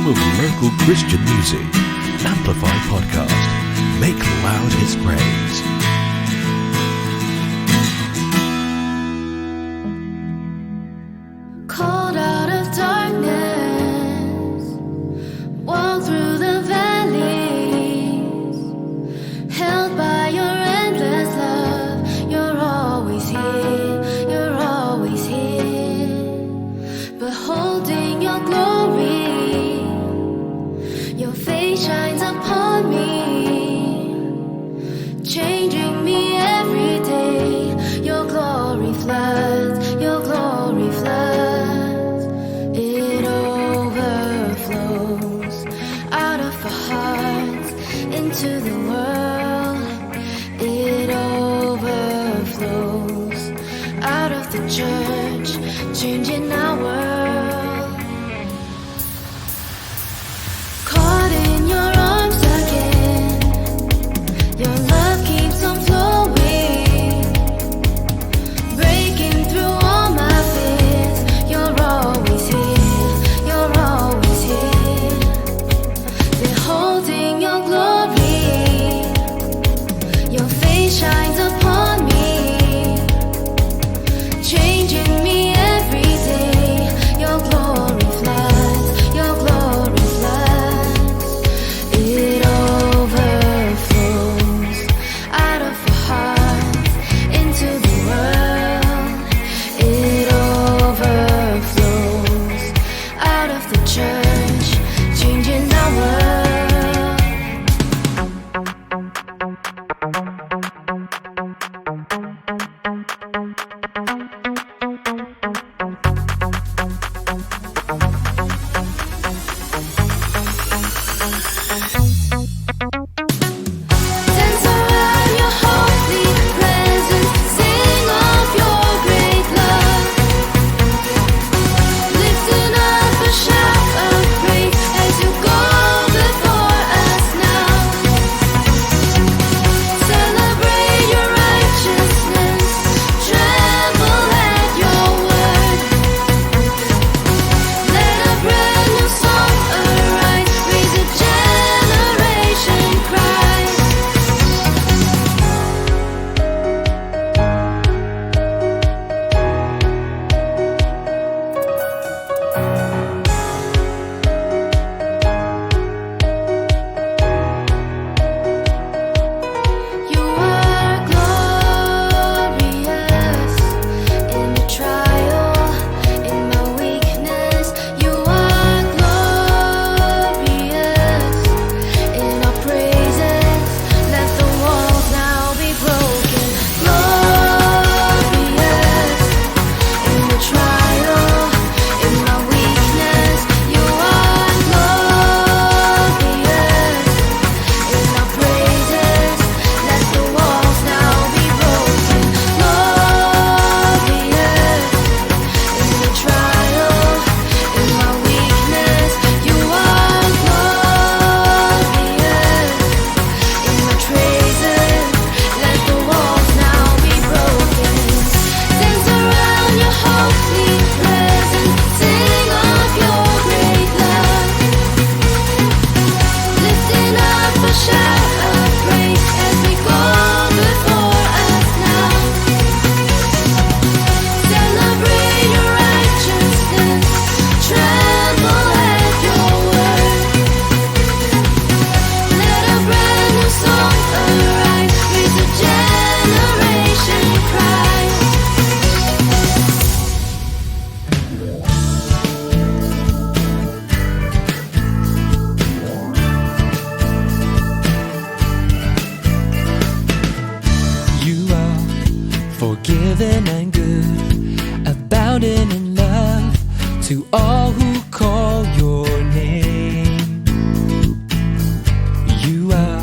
full of local Christian music. Amplify Podcast. Make loud His praise. Called out of darkness, walk through the valleys, held by your endless love. You're always here, you're always here, beholding your glory. Your face shines upon me, changing me every day. Your glory floods, your glory floods. It overflows out of our hearts into the world. It overflows out of the church, changing our world. Caught in your arms again, your love keeps on flowing, breaking through all my fears. You're always here, you're always here, beholding your glory. Your face shines upon me, changing me every day. Your glory floods, your glory floods. It overflows out of our hearts into the world. It overflows out of the church, changing our world. Dance around your holy presence, sing of your great love, lifting up a shout of praise as you go before us now. Celebrate your righteousness, tremble at your word. Let a brand new song arise, raise a generation cry. You are glorious in the trial, in my weakness. You are glorious in our praises. Let the walls now be broken. Glorious in the trial, in my weakness. You are glorious in our praises. Let the walls now be broken. Glorious in the trial, in my weakness. You are glorious in my praises. Let the walls now be broken. Dance around your holy presence, sing of your great love, lifting up a shout of praise as we go before us now. Celebrate your righteousness, tremble at your word. Let a brand new song arise, raise a generation cry. You are forgiven and good, abounding in love to all who call your name. You are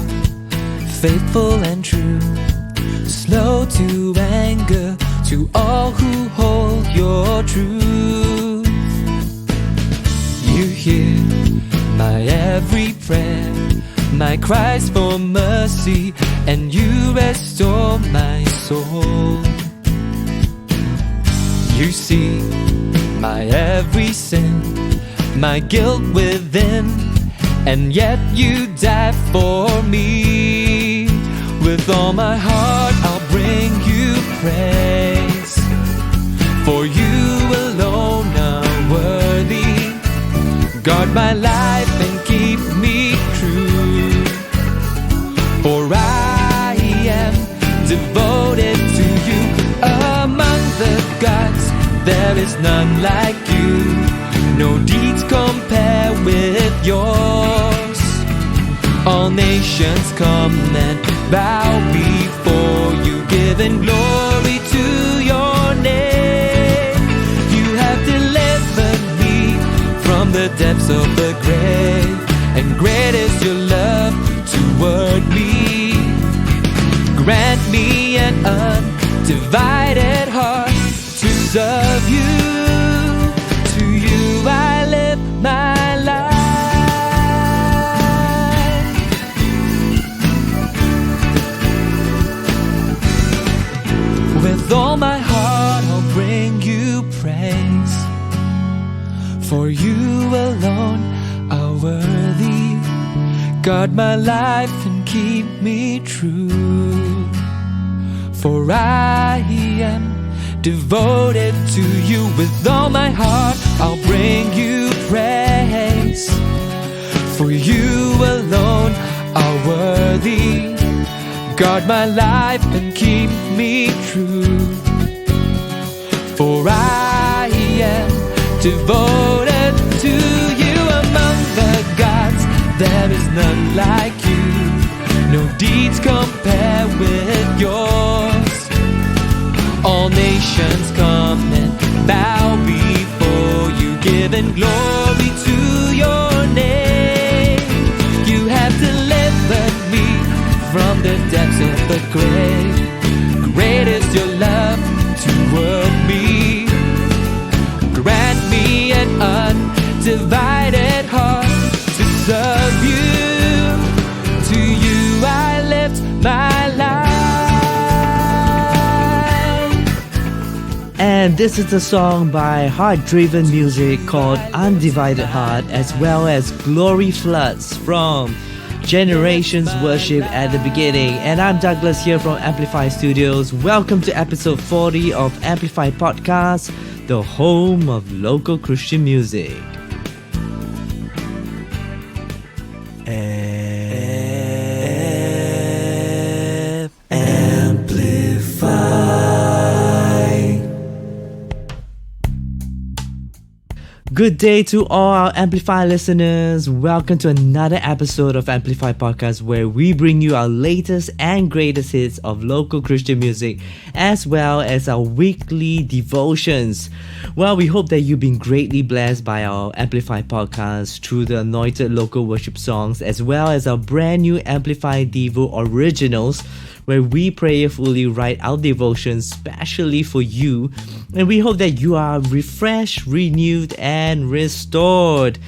faithful and true, slow to anger to all who hold your truth. You hear my every prayer, my cries for mercy, and you restore my soul. You see my every sin, my guilt within, and yet you died for me. With all my heart I'll bring you praise, for you alone are worthy. Guard my life and keep me true, for I am devoted to you. Among the gods there is none like you, no deeds compare with yours. All nations come and bow before you, giving glory to your name. You have delivered me from the depths of the grave, and great is your love toward me. Grant me an undivided heart to serve you. To you I live my life. With all my heart I'll bring you praise, for you alone are worthy. Guard my life and keep me true, for I am devoted to you. With all my heart I'll bring you praise, for you alone are worthy. Guard my life and keep me true, for I am devoted to you. Among the gods there is none like you, no deeds compare with yours. All nations come and bow before you, giving glory to your name. You have delivered me from the depths of the grave. Great is your love toward me. Grant me an undivided heart to serve you. To you I lift my life. And this is a song by HeartDriven Music called Undivided Heart, as well as Glory Floods from Generations Worship at the beginning. And I'm Douglas here from Amplify Studios. Welcome to episode 40 of Amplify Podcast, the home of local Christian music. Good day to all our Amplify listeners. Welcome to another episode of Amplify Podcast, where we bring you our latest and greatest hits of local Christian music, as well as our weekly devotions. Well, we hope that you've been greatly blessed by our Amplify Podcast through the anointed local worship songs, as well as our brand new Amplify Devo Originals, where we prayerfully write our devotions specially for you. And we hope that you are refreshed, renewed, and restored.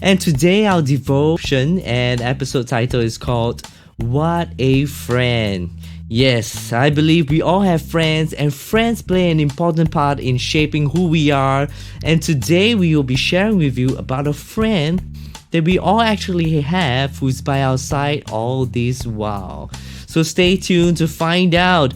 And today our devotion and episode title is called What a Friend. Yes, I believe we all have friends, and friends play an important part in shaping who we are. And today we will be sharing with you about a friend that we all actually have, who's by our side all this while. So stay tuned to find out.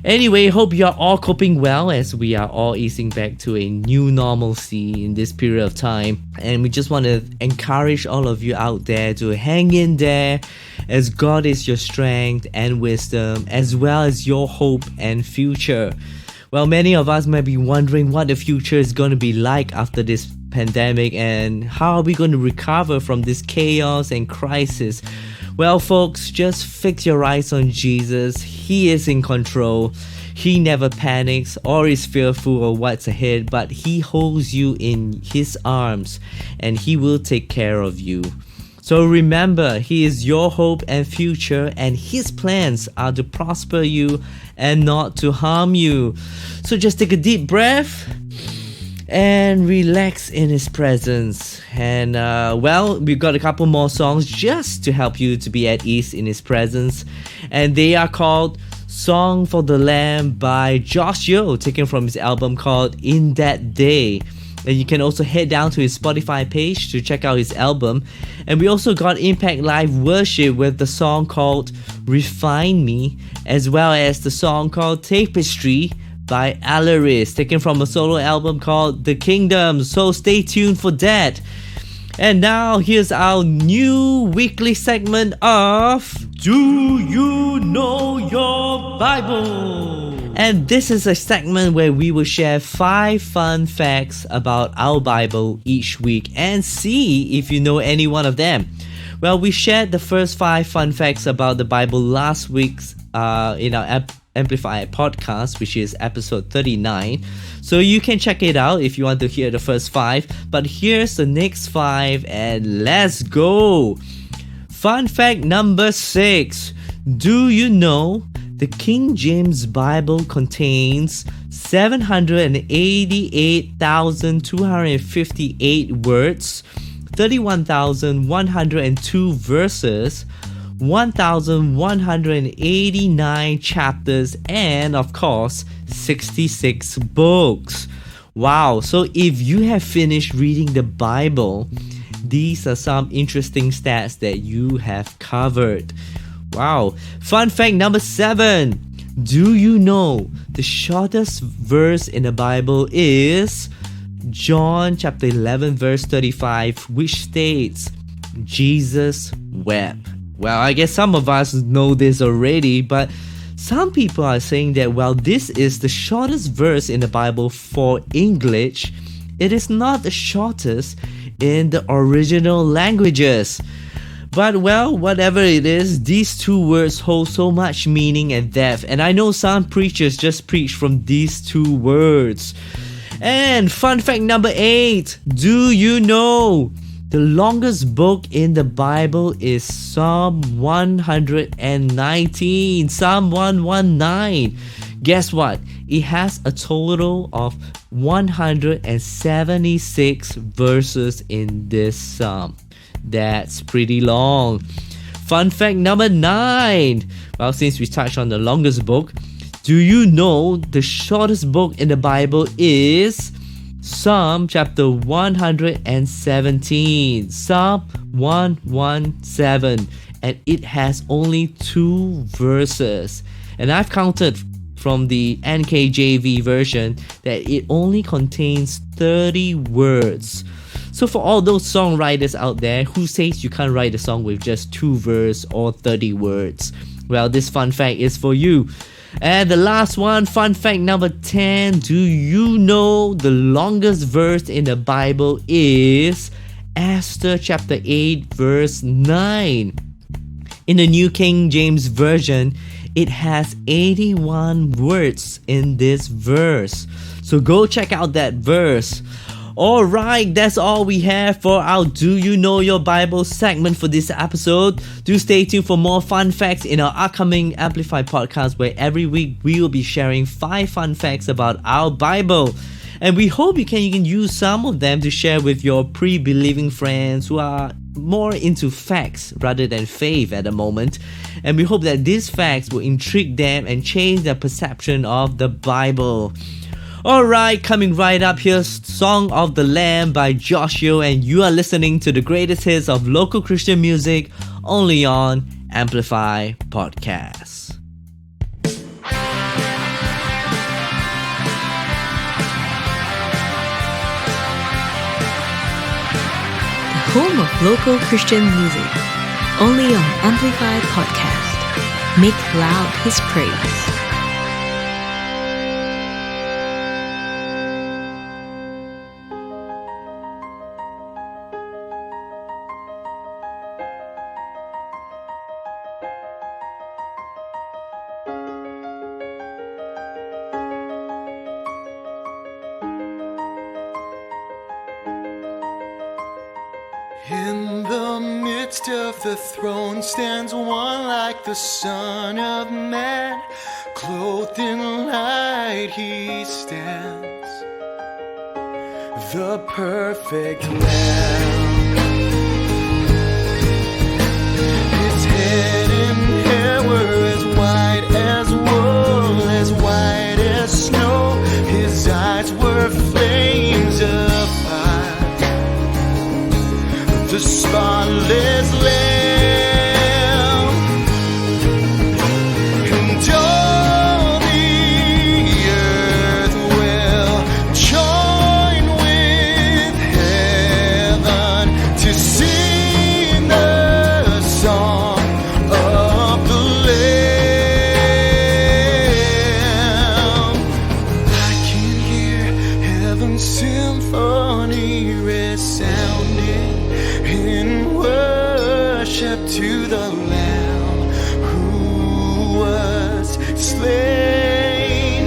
Anyway, hope you are all coping well as we are all easing back to a new normalcy in this period of time. And we just want to encourage all of you out there to hang in there, as God is your strength and wisdom, as well as your hope and future. Well, many of us might be wondering what the future is going to be like after this pandemic, and how are we going to recover from this chaos and crisis. Well, folks, just fix your eyes on Jesus. He is in control. He never panics or is fearful of what's ahead, but He holds you in His arms, and He will take care of you. So remember, He is your hope and future, and His plans are to prosper you and not to harm you. So just take a deep breath and relax in His presence. And well, we've got a couple more songs just to help you to be at ease in His presence, and they are called Song for the Lamb by Yeoh, taken from his album called In That Day. And you can also head down to his Spotify page to check out his album. And we also got Impact Live Worship with the song called Refine Me, as well as the song called Tapestry by Alarice, taken from a solo album called The Kingdom. So stay tuned for that. And now here's our new weekly segment of Do You Know Your Bible? And this is a segment where we will share 5 fun facts about our Bible each week and see if you know any one of them. Well, we shared the first 5 fun facts about the Bible last week's in our Amplify podcast, which is episode 39. So you can check it out if you want to hear the first 5. But here's the next 5 and let's go. Fun fact number 6. Do you know the King James Bible contains 788,258 words, 31,102 verses, 1,189 chapters, and of course 66 books. Wow, so if you have finished reading the Bible, these are some interesting stats that you have covered. Wow. Fun fact number 7. Do you know the shortest verse in the Bible is John chapter 11 verse 35, which states, Jesus wept. Well, I guess some of us know this already, but some people are saying that while this is the shortest verse in the Bible for English, it is not the shortest in the original languages. But well, whatever it is, these 2 words hold so much meaning and depth, and I know some preachers just preach from these 2 words. And fun fact number 8, do you know the longest book in the Bible is Psalm 119, Psalm 119. Guess what? It has a total of 176 verses in this psalm. That's pretty long. Fun fact number 9. Well, since we touched on the longest book, do you know the shortest book in the Bible is Psalm chapter 117, Psalm 117, and it has only 2 verses. And I've counted from the NKJV version that it only contains 30 words. So for all those songwriters out there who says you can't write a song with just 2 verses or 30 words, well, this fun fact is for you. And the last one, fun fact number 10. Do you know the longest verse in the Bible is Esther chapter 8 verse 9? In the New King James Version, it has 81 words in this verse. So go check out that verse. Alright, that's all we have for our Do You Know Your Bible segment for this episode. Do stay tuned for more fun facts in our upcoming Amplify podcast, where every week we will be sharing 5 fun facts about our Bible. And we hope you can use some of them to share with your pre-believing friends who are more into facts rather than faith at the moment. And we hope that these facts will intrigue them and change their perception of the Bible. Alright, coming right up, here's Song of the Lamb by Yeoh, and you are listening to the greatest hits of local Christian music only on Amplify Podcasts. The home of local Christian music, only on Amplify Podcast. Make loud His praise. In the midst of the throne stands one like the Son of Man. Clothed in light he stands, the perfect Lamb. His head and hair were as white as wool, as white as snow. His eyes were flames of worship to the Lamb who was slain.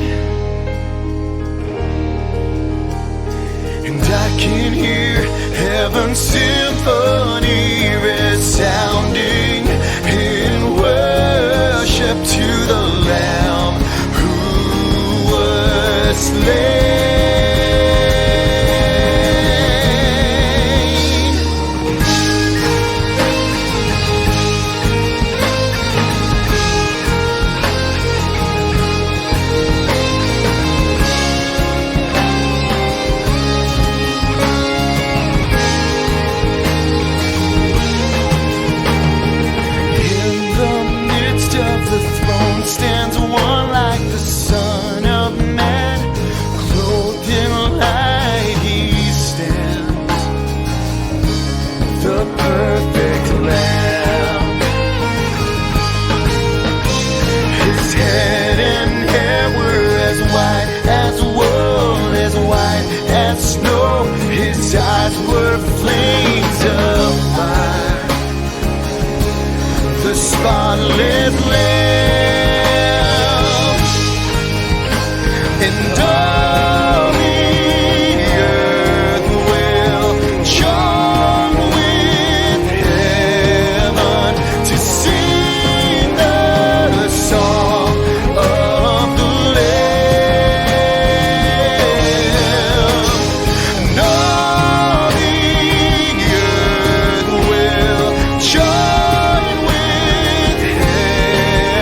And I can hear heaven's symphony resounding in worship to the Lamb who was slain. Stands one like the Son of Man, clothed in light he stands, the perfect Lamb. His head and hair were as white as wool, as white as snow. His eyes were flames of fire, the spotless Lamb. And all the earth will join with heaven to sing the song of the Lamb. And all the earth will join with heaven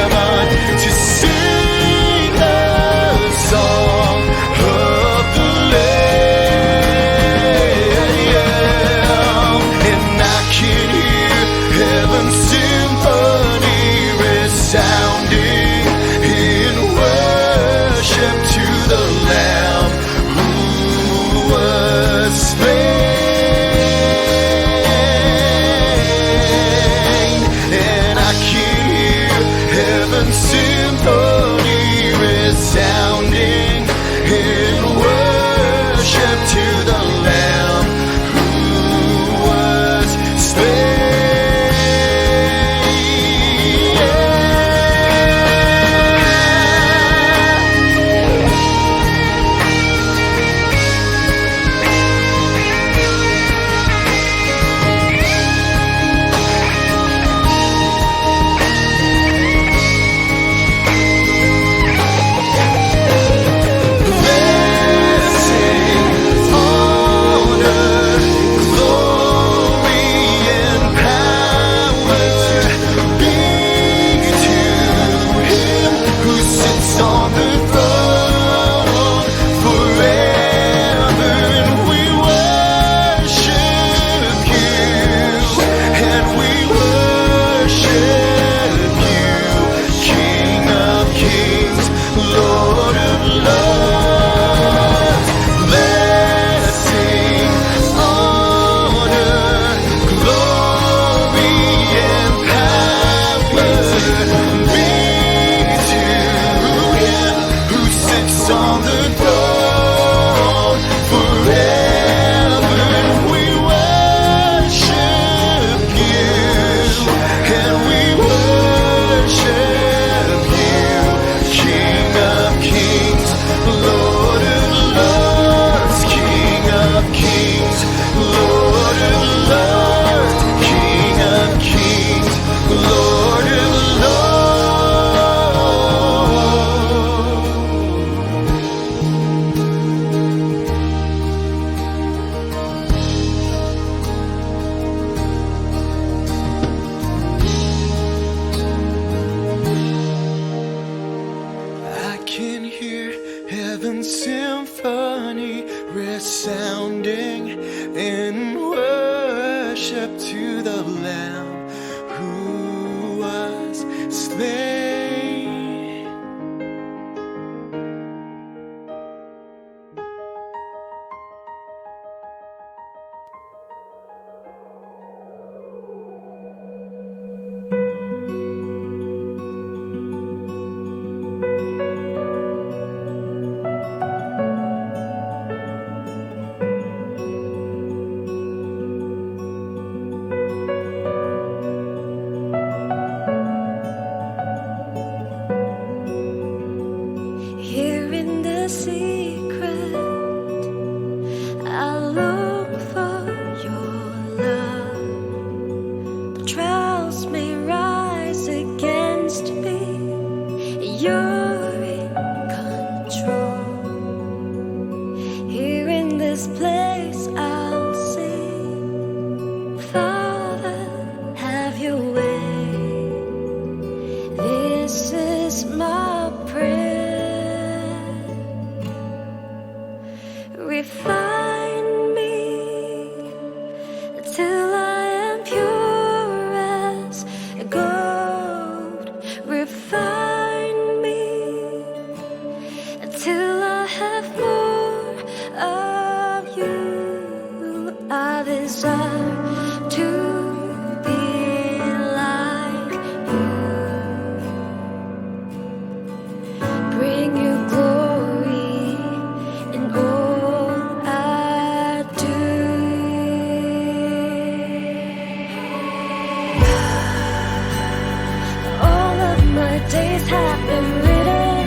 days have been written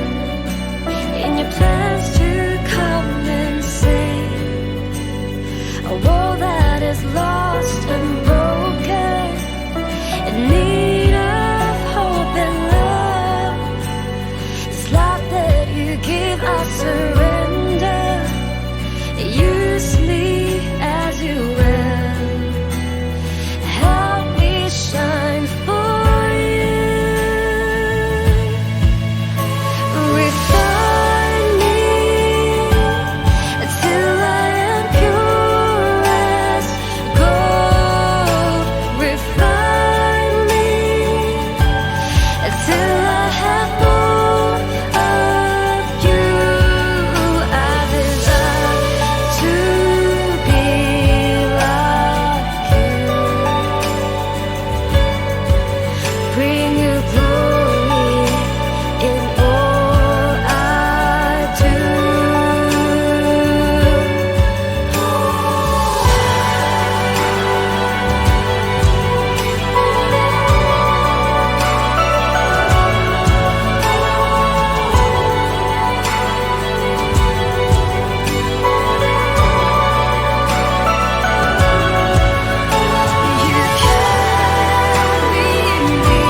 in your plans to compensate a world that is lost and broken, in need of hope and love. This life that you give, I surrender. Use me as you will. Help me shine for you. Refine me till I am pure as gold. Refine me till I have more of you. I desire to be like you. Bring you glory in all I do. You carry me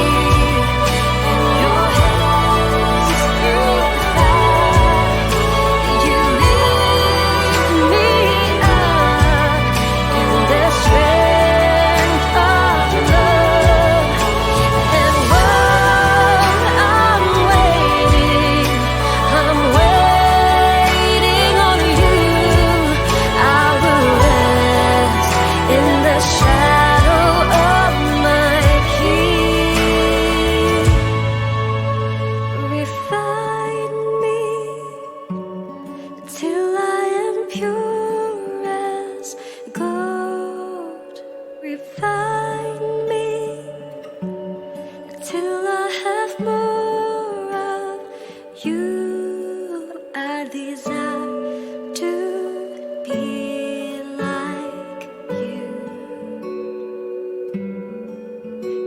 in your hands through the fight. You lift me up in the strength of love. And while I'm waiting on you. I will rest in the shadow of my King. Refine me till I am pure as gold. Refine me till I have more of you. I desire to be like you.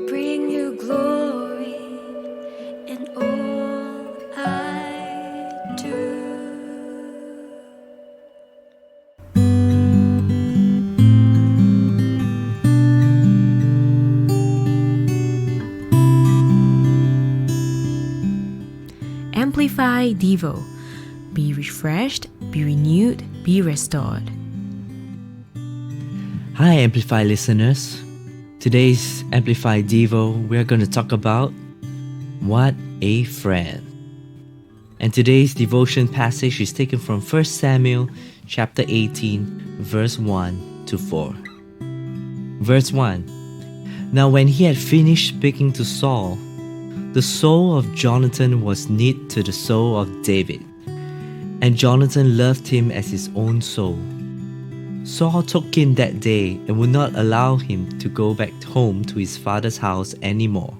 Bring you glory in all I do. Amplify Devo. Be refreshed, be renewed, be restored. Hi, Amplify listeners. Today's Amplify Devo, we're going to talk about what a friend. And today's devotion passage is taken from 1 Samuel chapter 18, verse 1 to 4. Verse 1. Now when he had finished speaking to Saul, the soul of Jonathan was knit to the soul of David, and Jonathan loved him as his own soul. Saul took him that day and would not allow him to go back home to his father's house anymore.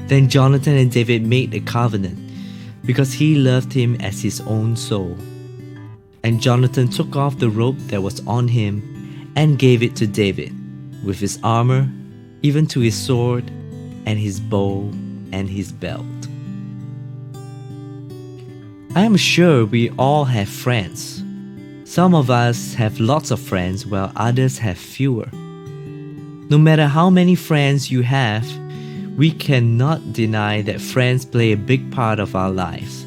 Then Jonathan and David made a covenant, because he loved him as his own soul. And Jonathan took off the robe that was on him and gave it to David, with his armor, even to his sword, and his bow and his belt. I am sure we all have friends. Some of us have lots of friends while others have fewer. No matter how many friends you have, we cannot deny that friends play a big part of our lives,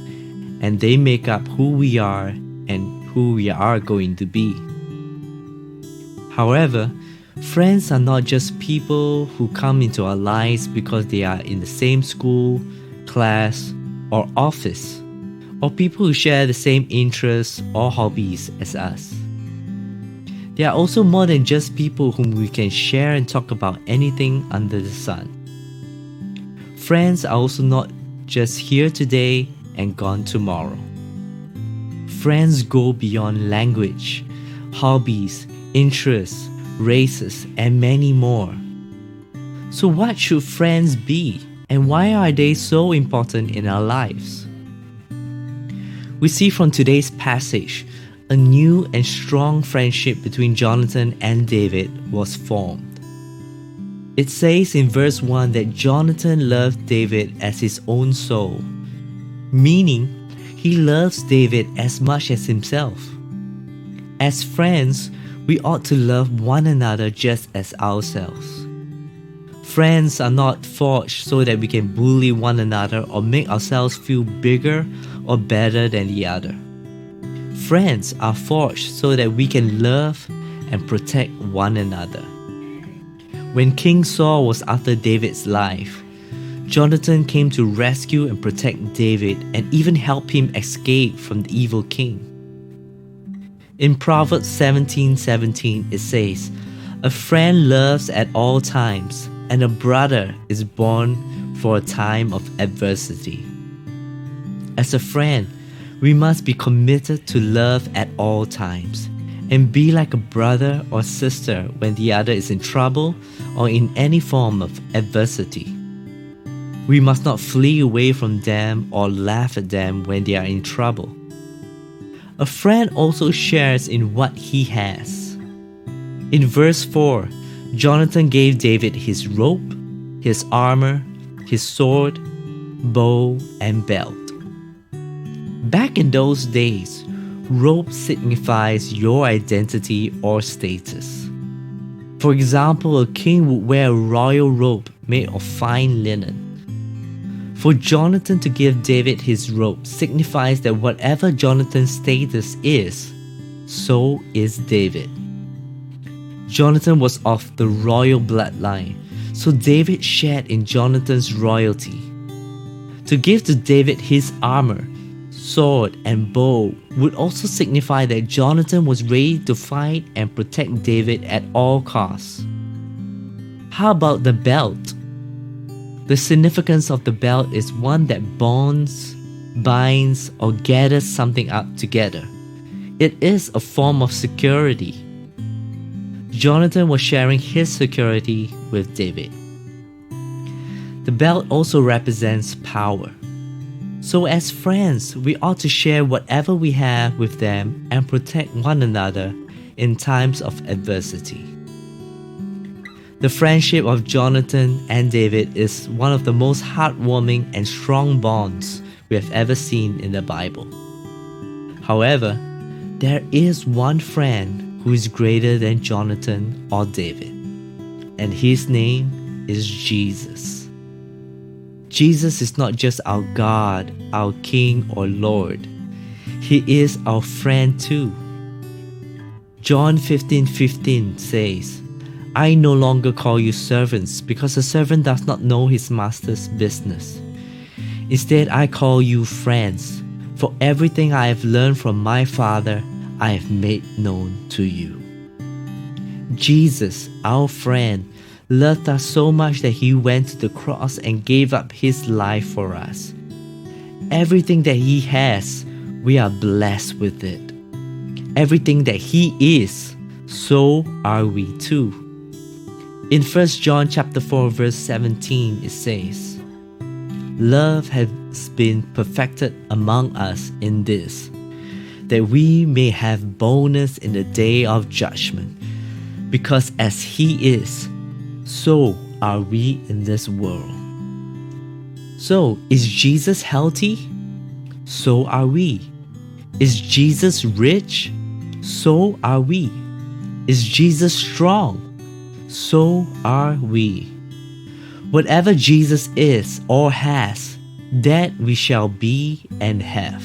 and they make up who we are and who we are going to be. However, friends are not just people who come into our lives because they are in the same school, class, or office, or people who share the same interests or hobbies as us. They are also more than just people whom we can share and talk about anything under the sun. Friends are also not just here today and gone tomorrow. Friends go beyond language, hobbies, interests, races, and many more. So what should friends be, and why are they so important in our lives? We see from today's passage, a new and strong friendship between Jonathan and David was formed. It says in verse 1 that Jonathan loved David as his own soul, meaning he loves David as much as himself. As friends, we ought to love one another just as ourselves. Friends are not forged so that we can bully one another or make ourselves feel bigger or better than the other. Friends are forged so that we can love and protect one another. When King Saul was after David's life, Jonathan came to rescue and protect David and even help him escape from the evil king. In Proverbs 17:17 it says, "A friend loves at all times, and a brother is born for a time of adversity." As a friend, we must be committed to love at all times and be like a brother or sister when the other is in trouble or in any form of adversity. We must not flee away from them or laugh at them when they are in trouble. A friend also shares in what he has. In verse 4, Jonathan gave David his rope, his armor, his sword, bow, and belt. Back in those days, rope signifies your identity or status. For example, a king would wear a royal robe made of fine linen. For Jonathan to give David his robe signifies that whatever Jonathan's status is, so is David. Jonathan was of the royal bloodline, so David shared in Jonathan's royalty. To give to David his armor, sword, and bow would also signify that Jonathan was ready to fight and protect David at all costs. How about the belt? The significance of the belt is one that bonds, binds, or gathers something up together. It is a form of security. Jonathan was sharing his security with David. The belt also represents power. So as friends, we ought to share whatever we have with them and protect one another in times of adversity. The friendship of Jonathan and David is one of the most heartwarming and strong bonds we have ever seen in the Bible. However, there is one friend who is greater than Jonathan or David, and his name is Jesus. Jesus is not just our God, our King or Lord. He is our friend too. John 15:15 says, "I no longer call you servants, because a servant does not know his master's business. Instead, I call you friends, for everything I have learned from my Father, I have made known to you." Jesus, our friend, loved us so much that he went to the cross and gave up his life for us. Everything that he has, we are blessed with it. Everything that he is, so are we too. In 1 John chapter 4 verse 17 it says, "Love has been perfected among us in this, that we may have boldness in the day of judgment, because as he is, so are we in this world." So, is Jesus healthy? So are we. Is Jesus rich? So are we. Is Jesus strong? So are we. Whatever Jesus is or has, that we shall be and have.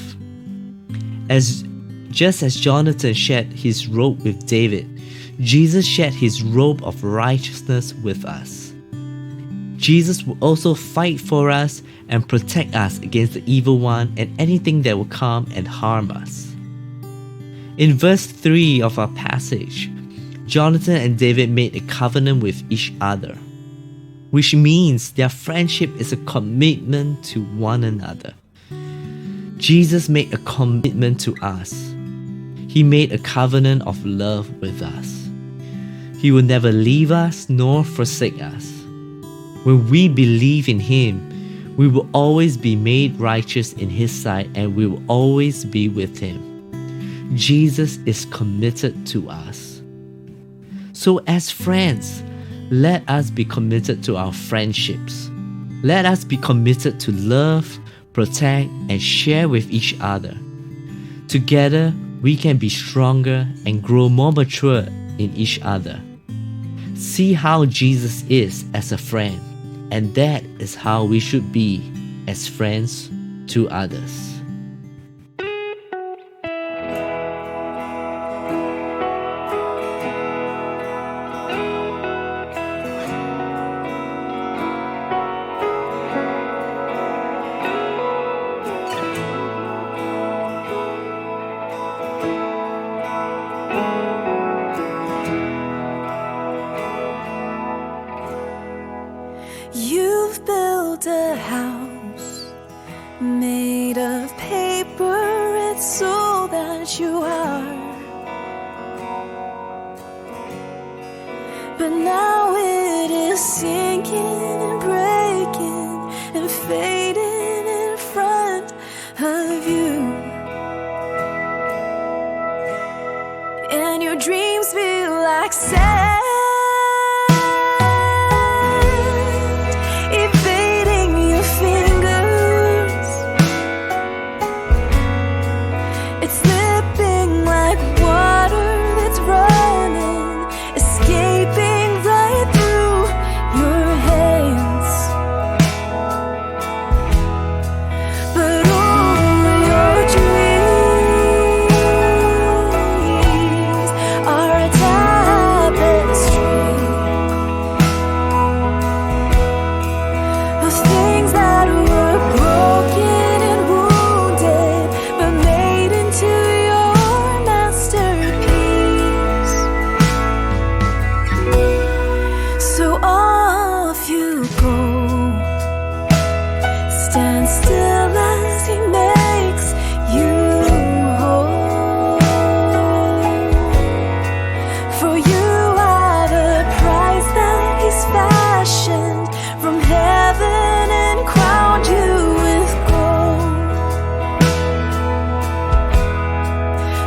Just as Jonathan shared his robe with David, Jesus shared his robe of righteousness with us. Jesus will also fight for us and protect us against the evil one and anything that will come and harm us. In verse 3 of our passage, Jonathan and David made a covenant with each other, which means their friendship is a commitment to one another. Jesus made a commitment to us. He made a covenant of love with us. He will never leave us nor forsake us. When we believe in him, we will always be made righteous in his sight and we will always be with him. Jesus is committed to us. So as friends, let us be committed to our friendships. Let us be committed to love, protect, and share with each other. Together, we can be stronger and grow more mature in each other. See how Jesus is as a friend, and that is how we should be as friends to others. You've built a house made of paper, it's all that you are. But now it is sinking and breaking and fading in front of you. And your dreams feel like sand evading your fingers. It's slipping like water that's running, escaping right through your hands. But all your dreams are a tapestry of things that were broken and wounded, but made into your masterpiece. So off you go, stand still as he makes you whole. For you are the prize that he's fashioned from heaven and crowned you with gold.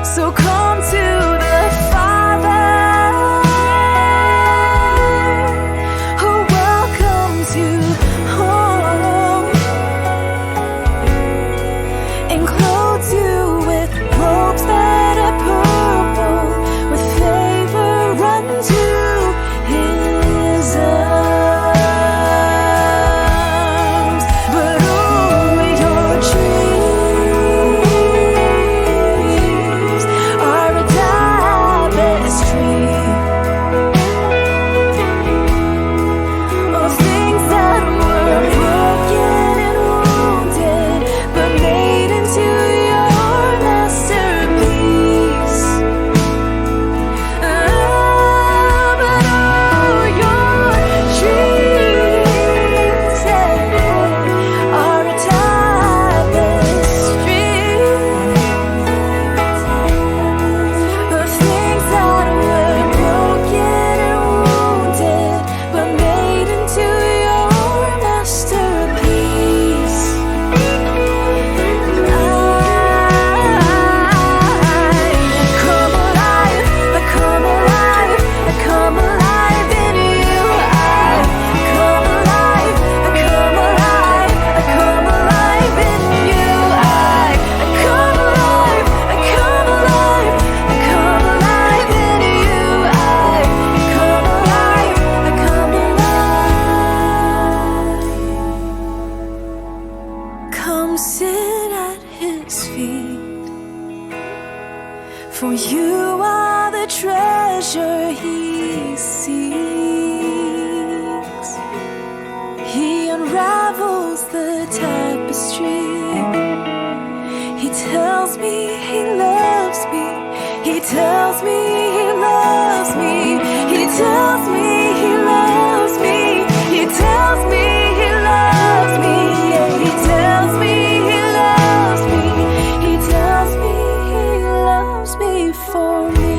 So come to the Father who welcomes you home and clothes you with robes that are purple, with favor unto his arms. But all your dreams are a tapestry of things that were broken and wounded, but made into your masterpiece. But all your dreams are a tapestry of things that were broken and wounded, but made into your masterpiece. I come alive, I come alive in you. I come alive, I come alive, I come alive in you. I come alive, I come alive, I come alive in you. I come alive, I come alive. Come sit at his feet, for you are the treasure he seeks. He unravels the tapestry. He tells me he loves me. He tells me he loves me. He tells me he loves me. He tells me he loves me. Yeah, he tells me he loves me. He tells me he loves me for me.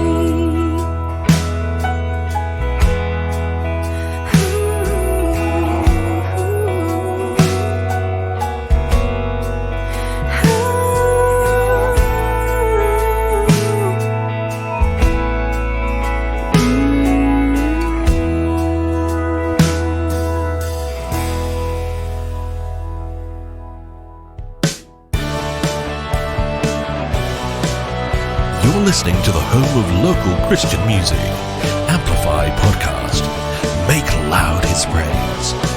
You're listening to the home of local Christian music, Amplify Podcast. Make loud His praise.